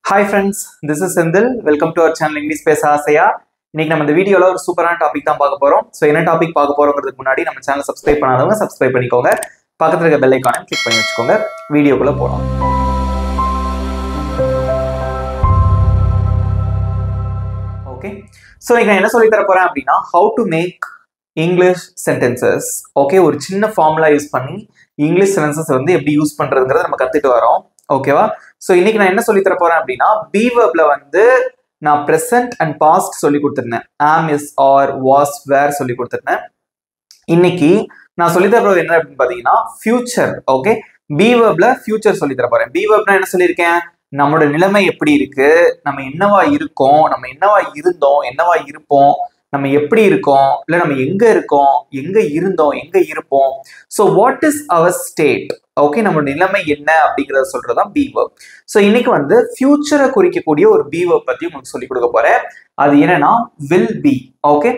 Hi friends, this is Sendil. Welcome to our channel English Pesa Asaya. இன்னைக்கு நம்ம இந்த வீடியோல ஒரு சூப்பரான டாபிக் தான் பார்க்க போறோம். சோ என்ன டாபிக் பார்க்க போறோம்ங்கிறதுக்கு முன்னாடி நம்ம சேனலை சப்ஸ்கிரைப் பண்ணாதவங்க சப்ஸ்கிரைப் பண்ணிக்கோங்க. பக்கத்துல இருக்க பெல் ஐகானை கிளிக் பண்ணி வச்சுக்கோங்க. வீடியோக்குள்ள போலாம். ஓகே. சோ இன்னைக்கு நான் என்ன சொல்லி தர போறேன் அப்படினா how to make English sentences. Okay, ஒரு சின்ன ஃபார்முலா யூஸ் பண்ணி இங்கிலீஷ் சென்டென்சஸ் வந்து எப்படி யூஸ் பண்றதுங்கறத நம்ம கத்துட்டு வரோம். ஓகேவா? சோ இன்னைக்கு நான் என்ன சொல்லி தர போறேன் அப்படினா be verbல வந்து நான் present and past சொல்லி கொடுத்திருந்தேன். am, is, are, was, were சொல்லி கொடுத்திருந்தேன். இன்னைக்கு நான் சொல்லி தர போறது என்ன அப்படினு பாத்தீங்கன்னா future. ஓகே, be verbல future சொல்லி தர போறேன். be verbனா என்ன சொல்லிருக்கேன்? நம்மளோட நிலைமை எப்படி இருக்கு, நம்ம என்னவா இருக்கோம், நம்ம என்னவா இருந்தோம், என்னவா இருப்போம், நம்ம எப்படி இருக்கோம், இல்ல நம்ம எங்க இருக்கோம், எங்க இருந்தோம், எங்க இருப்போம். So what is our state? Okay, நம்ம நிலைமை என்ன அப்படிங்கறத சொல்றதுதான் be verb. சோ இன்னைக்கு வந்து ஃபியூச்சரை குறிக்கக்கூடிய ஒரு be verb பத்தி உங்களுக்கு சொல்லி கொடுக்க போறேன். அது என்னன்னா will be. ஓகே,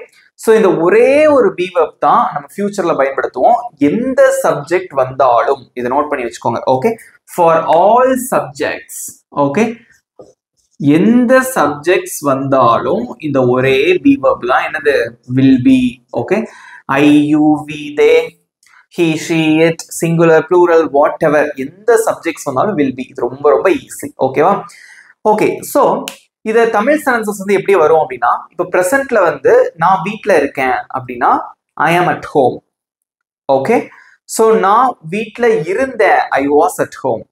சோ இந்த ஒரே ஒரு be verb தான் நம்ம ஃபியூச்சர்ல பயன்படுத்துவோம். எந்த சப்ஜெக்ட் வந்தாலும் இதை நோட் பண்ணி வச்சுக்கோங்க. Okay, for all subjects. Okay, எந்த சப்ஜெக்ட்ஸ் வந்தாலும் இந்த ஒரே be verb தான் என்னது will be. Okay, I, you, we, they, he, she, it, singular, plural, whatever, எந்த சப்ஜெக்ட்ஸ் வந்தாலும் will be. இது ரொம்ப ரொம்ப ஈஸி. ஓகேவா? ஓகே, சோ இத தமிழ் சென்டென்சஸ் வந்து எப்படி வரும் அப்படின்னா, இப்ப பிரசன்ட்ல வந்து நான் வீட்ல இருக்கேன் அப்படின்னா I am at home. Okay, so நான் வீட்ல இருந்தேன் I was at home.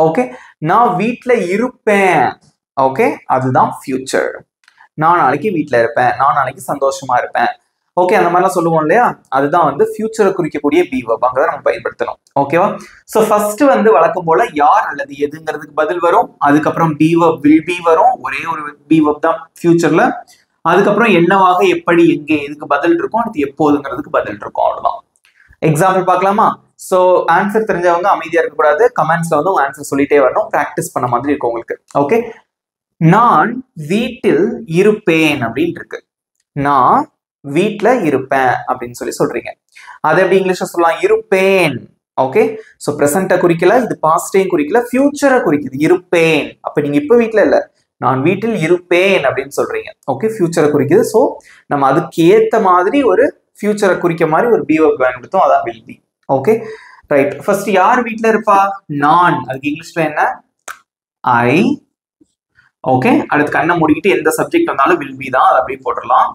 Okay, நான் வீட்ல இருப்பேன். ஓகே, அதுதான் ஃபியூச்சர். நான் நாளைக்கு வீட்ல இருப்பேன், நான் நாளைக்கு சந்தோஷமா இருப்பேன். ஓகே, அந்த மாதிரிலாம் சொல்லுவோம் இல்லையா, அதுதான் வந்து ஃபியூச்சரை குறிக்கக்கூடிய be verb. அங்கதான் நம்ம பயன்படுத்தணும். ஓகேவா? சோ ஃபர்ஸ்ட் வந்து வழக்கம் போல யார் அல்லது எதுங்கிறதுக்கு பதில் வரும். அதுக்கப்புறம் be verb will be வரும். ஒரே ஒரு be verb தான் ஃபியூச்சர்ல. அதுக்கப்புறம் என்னவாக, எப்படி, எங்கே, எதுக்கு பதில் இருக்கும், அது எப்போதுங்கிறதுக்கு பதில் இருக்கும். அவ்வளவுதான். எக்ஸாம்பிள் பார்க்கலாமா? சோ ஆன்சர் தெரிஞ்சவங்க அமைதியா இருக்க கூடாது. கமெண்ட்ஸ்ல வந்து உங்க ஆன்சர் சொல்லிட்டே வரணும். பிராக்டிஸ் பண்ண மாதிரி இருக்கும் உங்களுக்கு. ஓகே, நான் வீட்டில் இருப்பேன் அப்படின்னு இருக்கு. நான் வீட்ல இருப்பேன் அப்படின்னு சொல்றீங்க. அதை எப்படி இங்கிலீஷ்ல சொல்லலாம்? இருப்பேன். ஓகே, சோ பிரசன்ட குறிக்கல, இது பாஸ்டையும் குறிக்கல, ஃபியூச்சரை குறிக்குது. இருப்பேன். அப்ப நீங்க இப்ப வீட்ல இல்ல, நான் வீட்டில் இருப்பேன் அப்படின்னு சொல்றீங்க. ஓகே, ஃபியூச்சரை குறிக்குது. சோ நம்ம அதுக்கு ஏத்த மாதிரி ஒரு ஃபியூச்சரை குறிக்க மாதிரி ஒரு be verb பயன்படுத்தும். அதான் will be. Okay, right. First யார் வீட்ல இருப்பா? நான். அதுக்கு இங்கிலீஷ்ல என்ன? I. ஓகே, அடுத்து கண்ணை மூடிக்கிட்டு எந்த சப்ஜெக்ட் வந்தாலும் will be தான். அதை அப்படியே போட்டுடலாம்.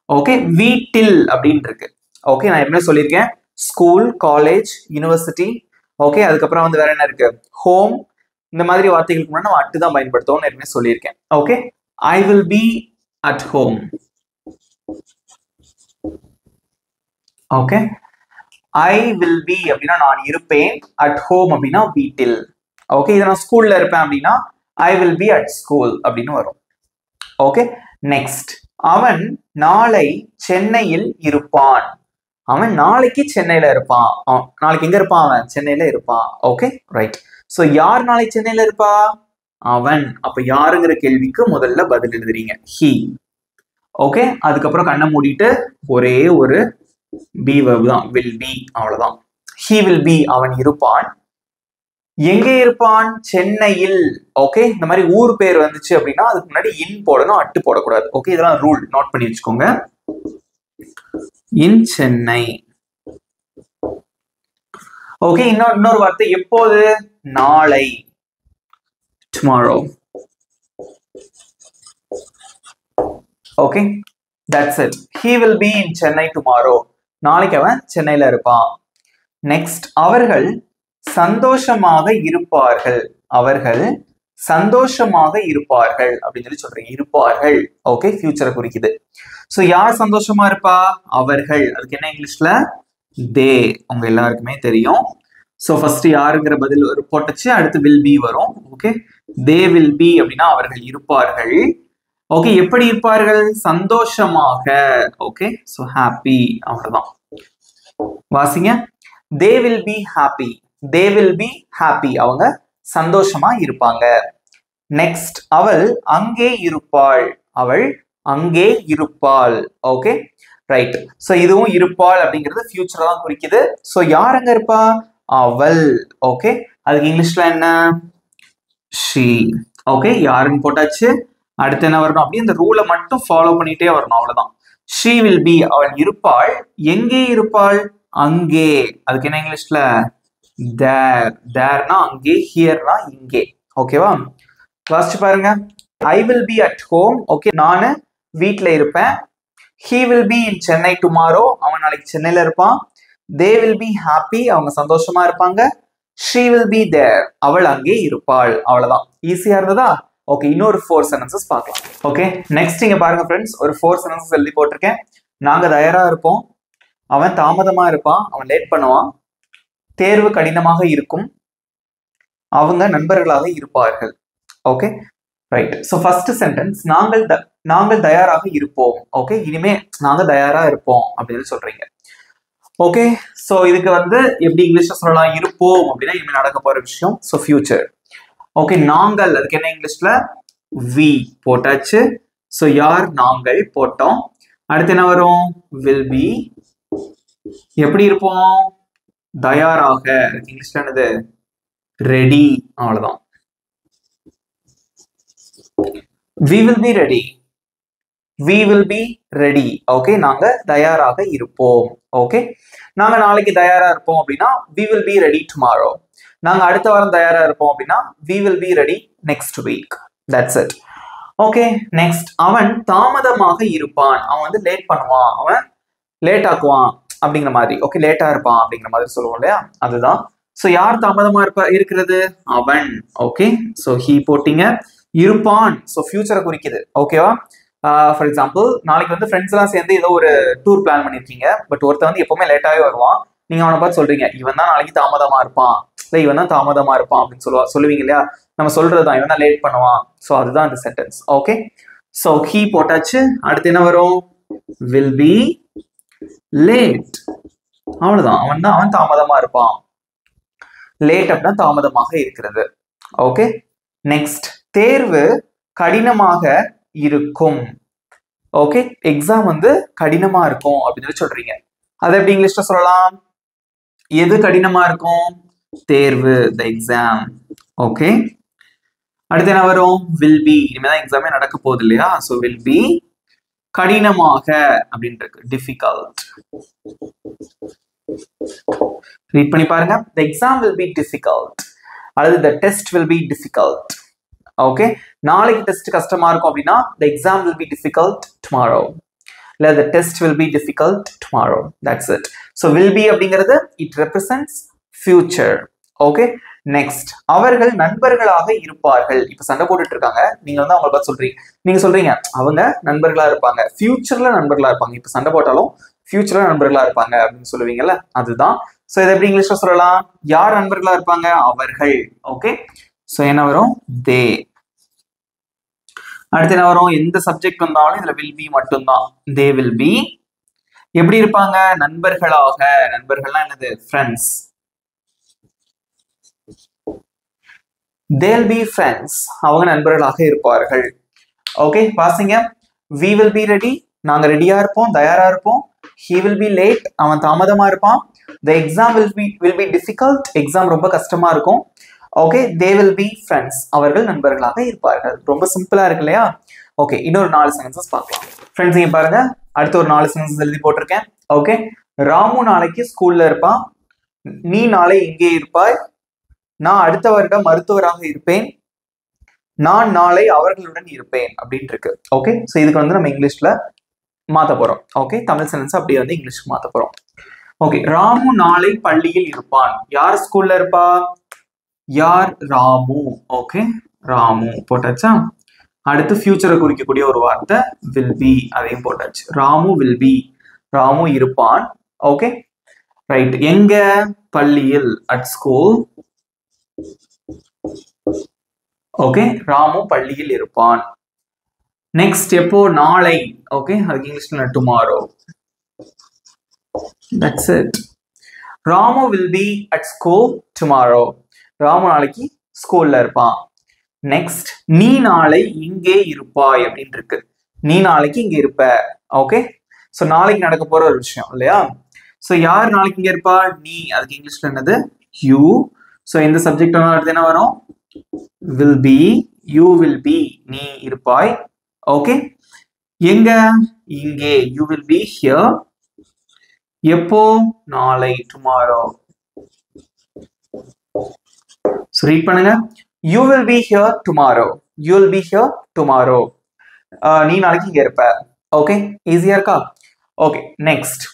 ஓகே, வீட்டில் அப்படின்னு இருக்கு. ஓகே, நான் என்ன சொல்லியிருக்கேன்? School, college, university. ஓகே, அதுக்கப்புறம் வந்து வேற என்ன இருக்கு? ஹோம். இந்த மாதிரி வார்த்தைகளுக்கு முன்னாடி நம்ம அட்டு தான் பயன்படுத்துவோம் ஏற்கனவே சொல்லியிருக்கேன். Okay, I will be at home. Okay, I will be அப்படின்னா நான் இருப்பேன். at home அப்படின்னா வீட்டில். ஓகே, இதை நான் ஸ்கூல்ல இருப்பேன் அப்படின்னா I will be at school அப்படின்னு வரும். Okay, next. அவன் நாளை சென்னையில் இருப்பான். அவன் நாளைக்கு சென்னையில இருப்பான். நாளைக்கு எங்க இருப்பான்? அவன் சென்னையில இருப்பான். Okay, right. சோ யார் நாளை சென்னையில இருப்பா? அவன். அப்ப யாருங்கிற கேள்விக்கு முதல்ல பதில் எழுதுறீங்க he. ஓகே, அதுக்கப்புறம் கண்ணை மூடிட்டு ஒரே ஒரு be verb தான் will be. அவ்வளவுதான். he will be. அவன் இருப்பான். எங்கே இருப்பான்? சென்னையில். ஓகே, இந்த மாதிரி ஊர் பேர் வந்துச்சு அப்படின்னா அதுக்கு முன்னாடி இன் போடணும், அட்டு போடக்கூடாது. ஓகே, இதெல்லாம் ரூல், நோட் பண்ணி வச்சுக்கோங்க. இன் சென்னை. ஓகே, இன்னொரு வார்த்தை எப்போது? நாளை. tomorrow. Okay, that's it. he will be in Chennai tomorrow. நாளைக்கு அவன் சென்னையில இருப்பான். நெக்ஸ்ட். அவர்கள் சந்தோஷமாக இருப்பார்கள். அவர்கள் சந்தோஷமாக இருப்பார்கள் அப்படின்னு சொல்றீங்க. இருப்பார்கள். ஓகே, ஃபியூச்சரை குறிக்குது. சோ யார் சந்தோஷமா இருப்பா? அவர்கள். அதுக்கு என்ன இங்கிலீஷ்ல? they. உங்க எல்லாருக்குமே தெரியும். சோ ஃபர்ஸ்ட் யாருங்கிற பதில் போட்டுச்சு, அடுத்து will be வரும். ஓகே, they will be அப்படின்னா அவர்கள் இருப்பார்கள். ஓகே, எப்படி இருப்பார்கள்? சந்தோஷமாக. Okay, so happy. அவ்வளவுதான். வாசிங்க. they will be happy. they will be happy. அவங்க சந்தோஷமா இருப்பாங்க. நெக்ஸ்ட். அவள் அங்கே இருப்பாள். அவள் அங்கே இருப்பாள். Okay, right. சோ இதுவும் இருப்பாள் அப்படிங்கிறது ஃபியூச்சர் தான் குறிக்குது. சோ யார் அங்க இருப்பா? அவள். ஓகே, அதுக்கு இங்கிலீஷ்ல என்ன? she. ஓகே, யாருன்னு போட்டாச்சு. அடுத்து என்ன வரணும்? அப்படியே இந்த ரூலை மட்டும் ஃபாலோ பண்ணிட்டே வரணும், அவ்வளவுதான். she will be, அவள் இருப்பாள். எங்கே இருப்பாள்? அங்கே. அதுக்கு என்ன இங்கிலீஷ்ல? there. thereனா அங்கே, hereனா இங்கே. ஓகேவா? ஃபர்ஸ்ட் பாருங்க. I will be at home. Okay, நானு வீட்ல இருப்பேன். he will be in Chennai tomorrow. அவன் நாளைக்கு சென்னையில இருப்பான். they will be happy. அவங்க சந்தோஷமா இருப்பாங்க. she will be there. அவள் அங்கே இருப்பாள். அவ்வளவுதான். ஈஸியா இருந்ததா? ஓகே, இன்னொரு 4 sentences பார்க்கலாம். ஓகே, நெக்ஸ்ட் இங்க பாருங்க ஃப்ரெண்ட்ஸ், ஒரு 4 sentences எழுதி போட்டிருக்கேன். நாங்க தயாரா இருப்போம். அவன் தாமதமா இருப்பான். அவன் லேட் பண்ணுவான். தேர்வு கடினமாக இருக்கும். அவங்க நண்பர்களாக இருப்பார்கள். Okay, right. So first sentence, நாங்கள் தயாராக இருப்போம். ஓகே, இனிமே நாங்க தயாரா இருப்போம் அப்படின்னு சொல்றீங்க. ஓகே, ஸோ இதுக்கு வந்து எப்படி இங்கிலீஷ்ல சொல்லலாம்? இருப்போம் அப்படின்னா இனிமே நடக்க போற விஷயம். So future. ஓகே, நாங்கள், அதுக்கு என்ன இங்கிலீஷ்ல? we போட்டாச்சு. ஸோ யார்? நாங்கள் போட்டோம். அடுத்து என்ன வரும்? will be. எப்படி இருப்போம்? தயாராக. இங்கிலீஷ்ல என்னது? ரெடி. அவ்வளவுதான். we will be ready. we will be ready. Okay, நாங்க தயாராக இருப்போம். ஓகே, நாங்க நாளைக்கு தயாரா இருப்போம் அப்படின்னா we will be ready tomorrow. நாங்க அடுத்த வாரம் தயாரா இருப்போம் அப்படின்னா we will be ready next week. That's it. Okay, next, அவன் தாமதமாக இருப்பான். அவன் வந்து லேட் பண்ணுவான். அவன் லேட் ஆக்குவான் அப்படிங்கிற மாதிரி. ஓகே, லேட்டா இருப்பான் அப்படிங்கிற மாதிரி சொல்லுவோம் இல்லையா? அதுதான். ஸோ யார் தாமதமா இருக்கிறது? அவன். ஓகே, ஸோ he போட்டீங்க. இருப்பான், ஸோ ஃபியூச்சரை குறிக்குது. ஓகேவா? ஃபார் எக்ஸாம்பிள், நாளைக்கு வந்து ஃப்ரெண்ட்ஸ் எல்லாம் சேர்ந்து ஏதோ ஒரு டூர் பிளான் பண்ணிருக்கீங்க. பட் ஒருத்தர் வந்து எப்பவுமே லேட்டாவே வருவான். நீங்க அவனை பார்த்து சொல்றீங்க, இவன் தான் நாளைக்கு தாமதமா இருப்பான், இல்லை இவன் தான் தாமதமா இருப்பான் அப்படின்னு சொல்லுவீங்க இல்லையா? நம்ம சொல்றதுதான், இவன் தான் லேட் பண்ணுவான். ஸோ அதுதான் இந்த சென்டென்ஸ். ஓகே, ஸோ he போட்டாச்சு. அடுத்து என்ன வரும்? will be late. அவ்வளவுதான். அவன் தாமதமா இருப்பான். லேட் அப்படின்னா தாமதமாக இருக்கிறது. ஓகே, நெக்ஸ்ட், தேர்வு கடினமாக இருக்கும். ஓகே, எக்ஸாம் வந்து கடினமா இருக்கும் அப்படின்னு சொல்றீங்க. அதை எப்படி இங்கிலீஷ்ல சொல்லலாம்? எது கடினமா இருக்கும்? தேர்வு, the exam. ஓகே, அடுத்து என்ன வரும்? will be. இனிமேதான் எக்ஸாமே நடக்க போகுது இல்லையா? ஸோ will be கடினமாக அப்படின்னு இருக்கு. difficult. ரீட் பண்ணி பாருங்க. the exam will be difficult. அல்லது the test will be difficult. Okay, நாளைக்கு டெஸ்ட் கஷ்டமா இருக்கும் அப்படின்னா the exam will be difficult tomorrow. இல்ல the test will be difficult tomorrow. That's it. So will be அப்படிங்கிறது it represents future. Okay, next, அவர்கள் நண்பர்களாக இருப்பார்கள். இப்ப சண்டை போட்டுட்டு இருக்காங்க. நீங்க வந்து அவங்களை பார்த்து நீங்க சொல்றீங்க அவங்க நண்பர்களா இருப்பாங்க, ஃபியூச்சர்ல நண்பர்களா இருப்பாங்க. இப்ப சண்டை போட்டாலும் ஃபியூச்சர்ல நண்பர்களா இருப்பாங்க அப்படின்னு சொல்லுவீங்கல்ல, அதுதான். ஸோ இதை எப்படி இங்கிலீஷ்ல சொல்லலாம்? யார் நண்பர்களா இருப்பாங்க? அவர்கள். ஓகே, ஸோ என்ன வரும்? தே. அடுத்து என்ன வரும்? எந்த சப்ஜெக்ட் வந்தாலும் இதுல will be மட்டும்தான். they will be. எப்படி இருப்பாங்க? நண்பர்களாக. நண்பர்கள்னா என்னது? friends. they'll be friends. அவங்க நண்பர்களாக இருப்பார்கள். Okay, பாசிங்க. we will be ready. நாங்க ரெடியா இருப்போம், தயாரா இருப்போம். he will be late. அவன் தாமதமா இருப்பான். the exam will be difficult. Exam ரொம்ப கஷ்டமா இருக்கும். Okay, they will be friends. அவர்கள் நண்பர்களாக இருப்பார்கள். ரொம்ப சிம்பிளா இருக்கு இல்லையா? ஓகே, இன்னொரு 4 சென்டென்சஸ் பார்க்கலாம். ஃப்ரெண்ட்ஸ், இங்க பாருங்க, அடுத்து ஒரு 4 சென்டென்சஸ் எழுதி போட்டிருக்கேன். ஓகே, ராமு நாளைக்கு ஸ்கூல்ல இருப்பான். நீ நாளை இங்கே இருப்பாய். நான் அடுத்த வருடம் மருத்துவராக இருப்பேன். நான் நாளை அவர்களுடன் இருப்பேன் அப்படின்னு இருக்கு. ஓகே, ஸோ இதுக்கு வந்து நம்ம இங்கிலீஷ்ல மாத்த போறோம். ஓகே, தமிழ் சென்டென்ஸ் அப்படியே வந்து இங்கிலீஷ்க்கு மாத்த போறோம். ஓகே, ராமு நாளை பள்ளியில் இருப்பான். யார் ஸ்கூல்ல இருப்பா? யார்? ராமு. ஓகே, ராமு போட்டாச்சா? அடுத்து ஃபியூச்சரை குறிக்கக்கூடிய ஒரு வார்த்தை will be, அதையும் போட்டாச்சு. Ramu will be. ராமு இருப்பான். Okay, right. எங்க? பள்ளியில், at school. ஓகே, ராமு பள்ளியில் இருப்பான். நெக்ஸ்ட், எப்போ? நாளை. ஓகே, அதுக்கு இங்கிலீஷ்ல tomorrow. That's it. Ramu will be at school tomorrow. Ramu நாளைக்கு ஸ்கூல்ல இருப்பான். நெக்ஸ்ட், நீ நாளை இங்கே இருப்பாய் அப்படின்னு இருக்கு. நீ நாளைக்கு இங்க இருப்ப. ஓகே, ஸோ நாளைக்கு நடக்க போற ஒரு விஷயம் இல்லையா? ஸோ யார் நாளைக்கு இங்க இருப்பா? நீ. அதுக்கு இங்கிலீஷ்ல என்னது? யூ. ஸோ இந்த சப்ஜெக்ட் அடுத்து என்ன வரும்? will be, you will be, நீ இருப்பாய். ஓகே, எங்க, இங்கே, you will be here. எப்போ, நாளை, tomorrow. So read பண்ணுங்க. You will be here tomorrow. You will be here tomorrow. நீ நாளைக்கு இங்க இருப்ப. ஓகே, ஈஸியா இருக்கா? Okay, next.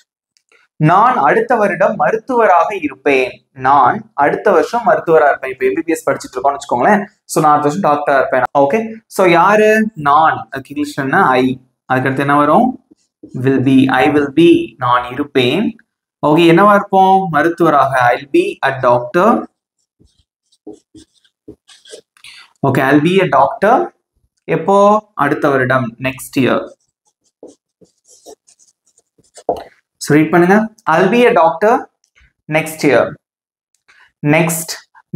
நான் அடுத்த வருடம் மருத்துவராக இருப்பேன். நான் அடுத்த வருஷம் மருத்துவராக இருப்பேன். இப்போ MBBS படிச்சுட்டு இருக்கோம்னு வச்சுக்கோங்களேன். ஸோ நான் அடுத்த வருஷம் டாக்டரா இருப்பேன். ஓகே, ஸோ யாரு, நான், அதுக்கு இங்கிலீஷ் என்ன, ஐ. அதுக்கடுத்து என்ன வரும், will be, I will be, நான் இருப்பேன். ஓகே, என்னவா இருப்போம், மருத்துவராக, I'll be a doctor. Okay, I'll be a doctor. எப்போ, அடுத்த வருடம், next year. So read பண்ணுங்க. I'll be a doctor next year. Next,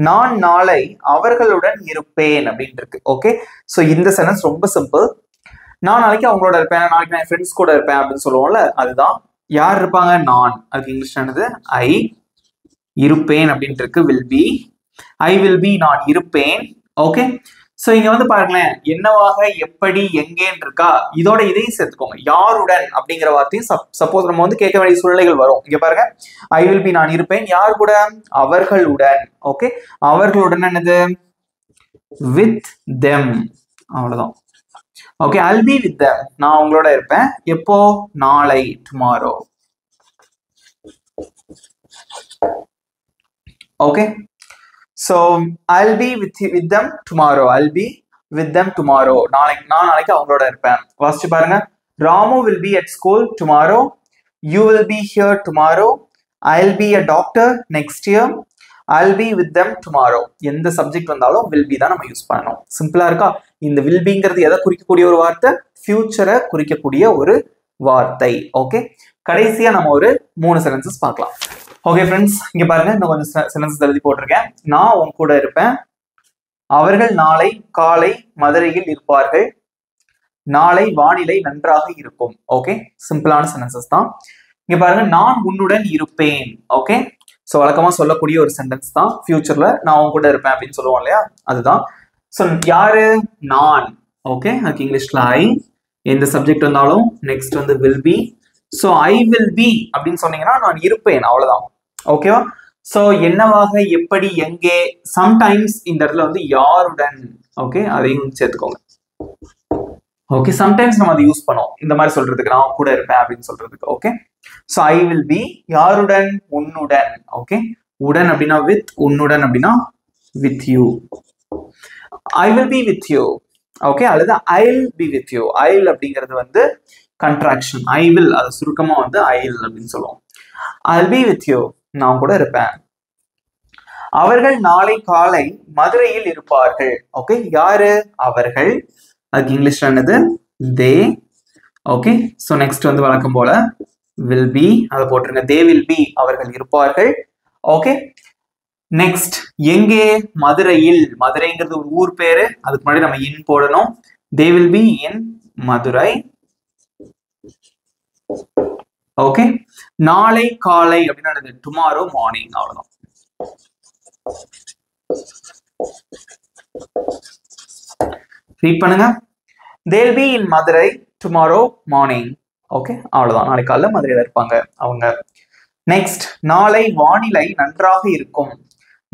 நான் நாளை அவர்களுடன் இருப்பேன் அப்படின்னு இருக்கு. ஓகே, ஸோ இந்த சென்டென்ஸ் ரொம்ப சிம்பிள். நான் நாளைக்கு அவங்களோட இருப்பேன், நாளைக்கு நான் ஃப்ரெண்ட்ஸ் கூட இருப்பேன் அப்படின்னு சொல்லுவோம்ல, அதுதான். யார் இருப்பாங்க, நான். அதுக்கு இங்கிலீஷ் ஆனது ஐ. இருப்பேன் அப்படின்ட்டு இருக்கு, will be. I will be, நான் இருப்பேன். ஓகே, ஸோ இங்க வந்து பாருங்களேன், என்னவாக, எப்படி, எங்கேன்னு இருக்கா, இதோட இதையும் சேர்த்துக்கோங்க. யாருடன் அப்படிங்கிற வார்த்தையும் சப்போஸ் நம்ம வந்து கேட்க வேண்டிய சூழ்நிலைகள் வரும். இங்க பாருங்க, ஐ வில் பி, நான் இருப்பேன். யார் கூட, அவர்களுடன். ஓகே, அவர்களுடன் என்னது, வித் தெம், அவ்வளவுதான். Okay, I'll be with them, நான் அவங்களோட இருப்பேன். எப்போ, நாளை, tomorrow. Okay, so I'll be with them tomorrow. I'll be with them tomorrow. நான் நாளைக்கு அவங்களோட இருப்பேன். வாசிச்சு பாருங்க. Ramu will be at school tomorrow. You will be here tomorrow. I'll be a doctor next year. I'll be with them tomorrow. எந்த subject வந்தாலும் will be தான் நம்ம யூஸ் பண்ணணும். சிம்பிளா இருக்கா? இந்த will beங்கிறது எதை குறிக்கக்கூடிய ஒரு வார்த்தை, ஃபியூச்சரை குறிக்கக்கூடிய ஒரு வார்த்தை. ஓகே, கடைசியா நம்ம ஒரு 3 சென்டென்சஸ் பார்க்கலாம். ஓகே ஃப்ரெண்ட்ஸ், இங்க பாருங்க, இன்னும் கொஞ்சம் சென்டென்சஸ் எழுதி போட்டிருக்கேன். நான் உன் கூட இருப்பேன். அவர்கள் நாளை காலை மதுரையில் இருப்பார்கள். நாளை வானிலை நன்றாக இருக்கும். ஓகே, சிம்பிளான சென்டென்சஸ் தான். இங்க பாருங்க, நான் உன்னுடன் இருப்பேன். ஓகே, ஸோ வழக்கமா சொல்லக்கூடிய ஒரு சென்டென்ஸ் தான். ஃபியூச்சர்ல நான் உன் கூட இருப்பேன் அப்படின்னு சொல்லுவோம் இல்லையா, அதுதான். ஸோ யாரு, நான். ஓகே, அதுக்கு இங்கிலீஷ்ல ஐ. எந்த சப்ஜெக்ட் வந்தாலும் நெக்ஸ்ட் வந்து will be. So I will be அப்படின்னு சொன்னீங்கன்னா நான் இருப்பேன், அவ்வளவுதான். ஓகேவா? ஸோ என்னவாக, எப்படி, எங்கே, சம்டைம்ஸ் இந்த இடத்துல வந்து யாருடன். ஓகே, அதையும் சேர்த்துக்கோங்க. ஓகே, சம்டைம்ஸ் நம்ம அதை யூஸ் பண்ணுவோம் இந்த மாதிரி சொல்றதுக்கு, நான் கூட இருப்பேன் அப்படின்னு சொல்றதுக்கு. Okay, so I will be, யாருடன், உன்னுடன். ஓகே, உடன் அப்படின்னா வித், உன்னுடன் அப்படின்னா with you. I will be with you. Okay, அல்லது ஐல் பி வித் யூ. ஐல் அப்படிங்கிறது வந்து கண்ட்ராக்ஷன், ஐ வில், அது சுருக்கமா வந்து ஐல் அப்படின்னு சொல்லுவோம். ஐல் பி வித் யூ, நான் கூட இருப்பேன். அவர்கள் நாளை காலை மதுரையில் இருப்பார்கள். ஓகே, யாரு, அவர்கள். அதுக்கு இங்கிலீஷ் என்னது, தே. ஓகே, ஸோ நெக்ஸ்ட் வந்து வழக்கம் போல will be, அதை போட்டுருங்க. they will be, அவர்கள் இருப்பார்கள். ஓகே, நெக்ஸ்ட் எங்கே, மதுரையில். மதுரைங்கிறது ஒரு ஊர் பேரு, அதுக்கு முன்னாடி நம்ம இன் போடணும். they will be in Madurai. Okay, நாளை காலை அப்படின்னா டுமாரோ மார்னிங், அவ்வளவுதான். ரீட் பண்ணுங்க. they'll be in Madurai tomorrow morning. Okay, அவ்வளவுதான். நாளை காலைல மதுரையில இருப்பாங்க அவங்க. நெக்ஸ்ட், நாளை வானிலை நன்றாக இருக்கும்.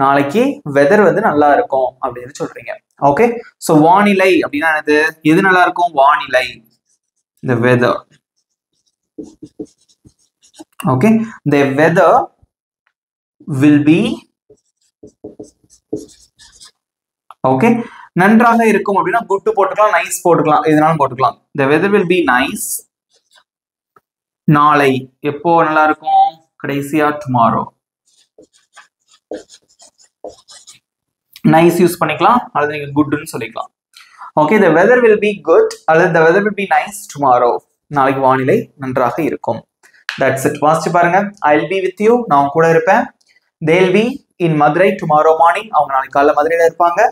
நாளைக்கு வெதர் வந்து நல்லா இருக்கும் அப்படின்னு சொல்றீங்க. ஓகே, சோ வானிலை அப்படின்னா என்னது, எது நல்லா இருக்கும், வானிலை, the weather. Okay, the weather will be. Okay, நன்றாக இருக்கும் அப்படின்னா குட் போட்டுக்கலாம், நைஸ் போட்டுக்கலாம், எதுனாலும் போட்டுக்கலாம். the weather will be nice. நாளை எப்போ நல்லா இருக்கும், கடைசியா tomorrow. நைஸ் யூஸ் பண்ணிக்கலாம், அல்லது நீங்க குட்னு சொல்லிக்கலாம். Okay, the weather will be good அல்லது the weather will be nice tomorrow. நாளைக்கு வானிலை நன்றாக இருக்கும். That's it. வாசிச்சு பாருங்க. I'll be with you, நான் கூட இருப்பேன். They'll be in Madurai tomorrow morning, அவங்க நாளைக்கு காலைல மதுரையில இருப்பாங்க.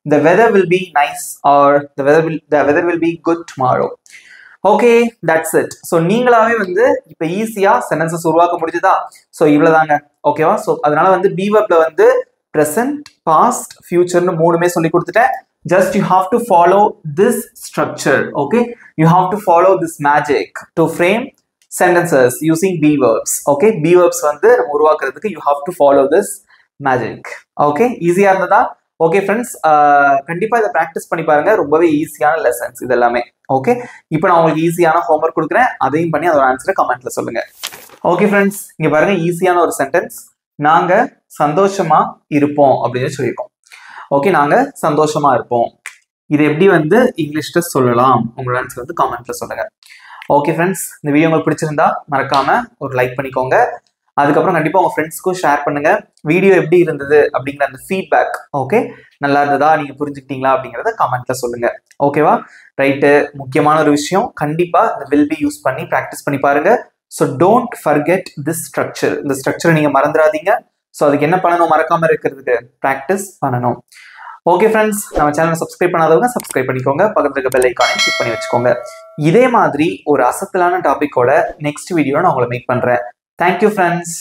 The weather will be nice or the weather will be good tomorrow. Okay, that's it. So நீங்களாவே வந்து இப்போ ஈஸியா சென்டென்சஸ் உருவாக்க முடிஞ்சுதா? ஸோ இவ்வளவுதாங்க. ஓகேவா? ஸோ அதனால வந்து பி வெர்ப்ல வந்து present, past, future னு மூணுமே சொல்லி கொடுத்துட்டேன். Just you have to follow this structure. Okay, you have to follow this magic to frame sentences using be verbs. Okay, be verbs வந்து நம்ம உருவாக்குறதுக்கு you have to follow this magic. Okay, ஈஸியா இருந்ததா? Okay friends, கண்டிப்பா இதை practice பண்ணி பாருங்க. ரொம்பவே ஈஸியான லெசன்ஸ் இது எல்லாமே. ஓகே, இப்போ நான் உங்களுக்கு ஈஸியான ஹோம்ஒர்க் கொடுக்குறேன், அதையும் பண்ணி அதோட ஆன்சரை கமெண்ட்ல சொல்லுங்க. ஓகே ஃப்ரெண்ட்ஸ், இங்க பாருங்க ஈஸியான ஒரு சென்டென்ஸ். நாங்க சந்தோஷமா இருப்போம் அப்படின்னு சொல்லியிருக்கோம். ஓகே, நாங்க சந்தோஷமா இருப்போம். இது எப்படி வந்து இங்கிலீஷ்ல சொல்லலாம், உங்களோட ஆன்சர் வந்து கமெண்ட்ல சொல்லுங்க. ஓகே ஃப்ரெண்ட்ஸ், இந்த வீடியோ உங்களுக்கு பிடிச்சிருந்தா மறக்காம ஒரு லைக் பண்ணிக்கோங்க. அதுக்கப்புறம் கண்டிப்பா உங்க ஃப்ரெண்ட்ஸ்க்கும் ஷேர் பண்ணுங்க. வீடியோ எப்படி இருந்தது அப்படிங்கிற அந்த ஃபீட்பேக், ஓகே, நல்லா இருந்ததா, நீங்க புரிஞ்சுக்கிட்டீங்களா அப்படிங்கிறத கமெண்ட்ல சொல்லுங்க. ஓகேவா? ரைட்டு. முக்கியமான ஒரு விஷயம், கண்டிப்பா இந்த வில் பி யூஸ் பண்ணி ப்ராக்டிஸ் பண்ணி பாருங்க. So don't forget this structure. இந்த ஸ்ட்ரக்சரை நீங்க மறந்துடாதீங்க. ஸோ அதுக்கு என்ன பண்ணணும், மறக்காம இருக்கிறதுக்கு ப்ராக்டிஸ் பண்ணணும். ஓகே ஃப்ரெண்ட்ஸ், நம்ம சேனலை சப்ஸ்கிரைப் பண்ணாதவங்க சப்ஸ்கிரைப் பண்ணிக்கோங்க. பக்கத்துல இருக்க பெல் ஐகானை கிளிக் பண்ணி வச்சுக்கோங்க. இதே மாதிரி ஒரு அசத்தலான டாபிக்கோட நெக்ஸ்ட் வீடியோ நான் உங்களை மேக் பண்றேன். Thank you friends.